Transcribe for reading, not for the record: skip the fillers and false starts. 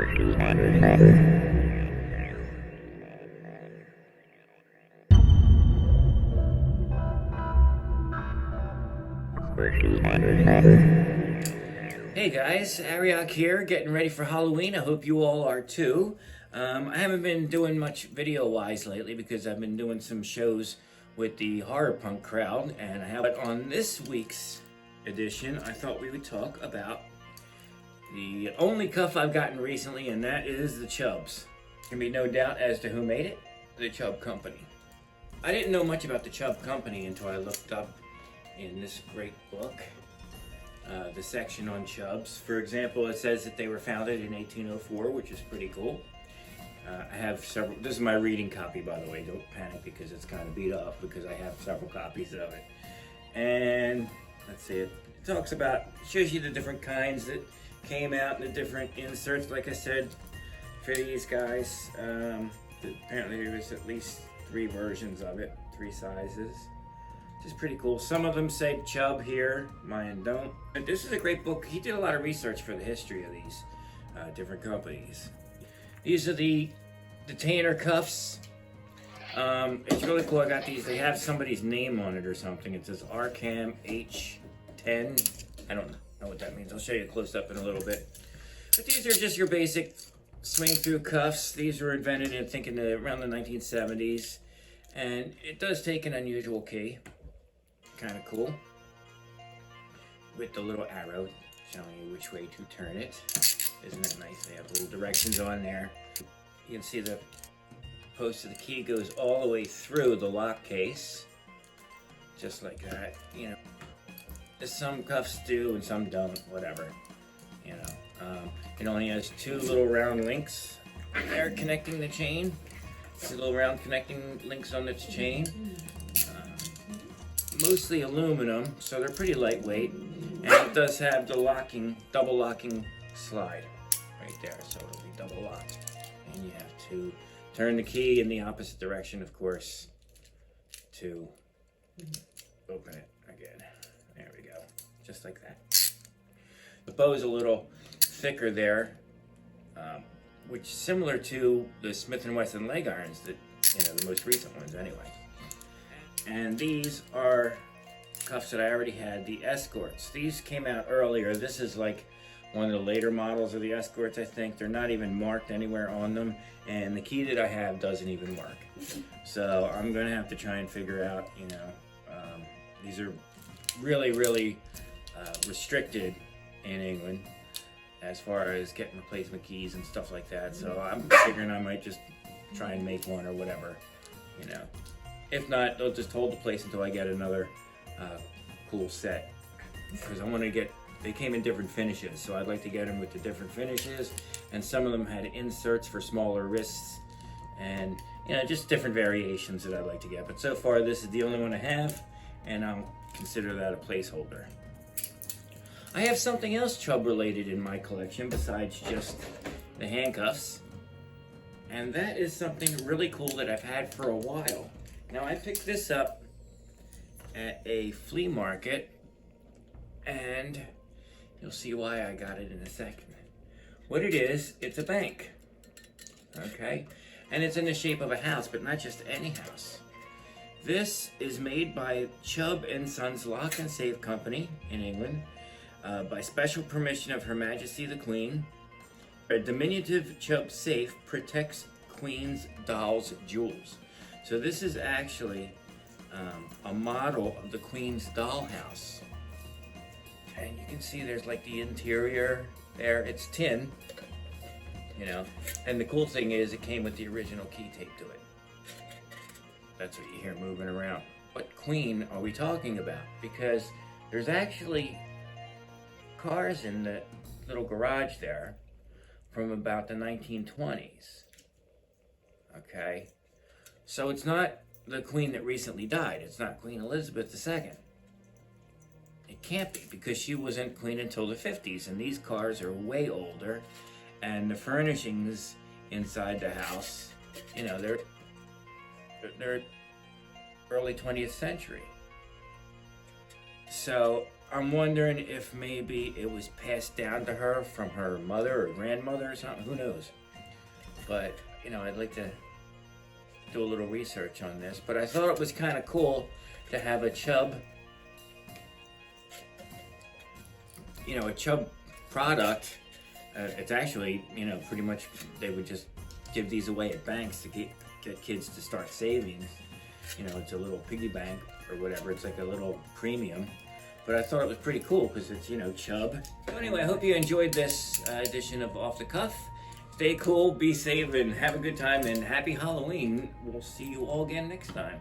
Hey guys, Arioch here, getting ready for Halloween. I hope you all are too. I haven't been doing much video-wise lately because I've been doing some shows with the horror punk crowd, and but on this week's edition, I thought we would talk about the only cuff I've gotten recently, and that is the Chubbs. There can be no doubt as to who made it, the Chubb Company. I didn't know much about the Chubb Company until I looked up in this great book, the section on Chubbs. For example, it says that they were founded in 1804, which is pretty cool. I have several. This is my reading copy, by the way. Don't panic because it's kind of beat up, because I have several copies of it. And let's see, it talks about, shows you the different kinds that came out and the different inserts. Like I said, for these guys, apparently there was at least 3 versions of it, 3 sizes. Which is pretty cool. Some of them say Chubb here, mine don't. But this is a great book. He did a lot of research for the history of these different companies. These are the detainer cuffs. It's really cool. I got these. They have somebody's name on it or something. It says Arcam H10. I don't know what that means. I'll show you a close up in a little bit. But these are just your basic swing through cuffs. These were invented, I think, around the 1970s. And it does take an unusual key. Kind of cool, with the little arrow showing you which way to turn it. Isn't that nice? They have little directions on there. You can see the post of the key goes all the way through the lock case, just like that. You know, some cuffs do and some don't. Whatever. You know, it only has 2 little round links there connecting the chain. 2 little round connecting links on its chain. Mostly aluminum, so they're pretty lightweight, and it does have the double locking slide right there, so it'll be double locked. And you have to turn the key in the opposite direction, of course, to open it again. There we go, just like that. The bow is a little thicker there, which is similar to the Smith & Wesson leg irons, that, you know, the most recent ones anyway. And these are cuffs that I already had, the Escorts. These came out earlier. This is like one of the later models of the Escorts, I think. They're not even marked anywhere on them, and the key that I have doesn't even mark. So I'm gonna have to try and figure out, you know, these are really, really restricted in England as far as getting replacement keys and stuff like that. So I'm figuring I might just try and make one or whatever, you know. If not, they'll just hold the place until I get another cool set. Because I want to get, they came in different finishes, so I'd like to get them with the different finishes. And some of them had inserts for smaller wrists, and, you know, just different variations that I'd like to get. But so far, this is the only one I have, and I'll consider that a placeholder. I have something else Chubb related in my collection besides just the handcuffs. And that is something really cool that I've had for a while. Now, I picked this up at a flea market, and you'll see why I got it in a second. What it is, it's a bank, okay? And it's in the shape of a house, but not just any house. This is made by Chubb & Sons Lock and Safe Company in England, by special permission of Her Majesty the Queen. A diminutive Chubb safe protects Queen's dolls' jewels. So this is actually a model of the Queen's dollhouse. And you can see there's like the interior there. It's tin, you know. And the cool thing is it came with the original key tape to it. That's what you hear moving around. What Queen are we talking about? Because there's actually cars in the little garage there from about the 1920s. Okay? So it's not the Queen that recently died. It's not Queen Elizabeth II. It can't be, because she wasn't Queen until the 50s, and these cars are way older, and the furnishings inside the house, you know, they're early 20th century. So I'm wondering if maybe it was passed down to her from her mother or grandmother or something. Who knows? But, you know, I'd like to do a little research on this. But I thought it was kind of cool to have a Chubb, you know, a Chubb product. It's actually, you know, pretty much they would just give these away at banks to get kids to start savings. You know, it's a little piggy bank or whatever. It's like a little premium. But I thought it was pretty cool because it's, you know, Chubb. So anyway, I hope you enjoyed this edition of Off the Cuff. Stay cool, be safe, and have a good time, and happy Halloween. We'll see you all again next time.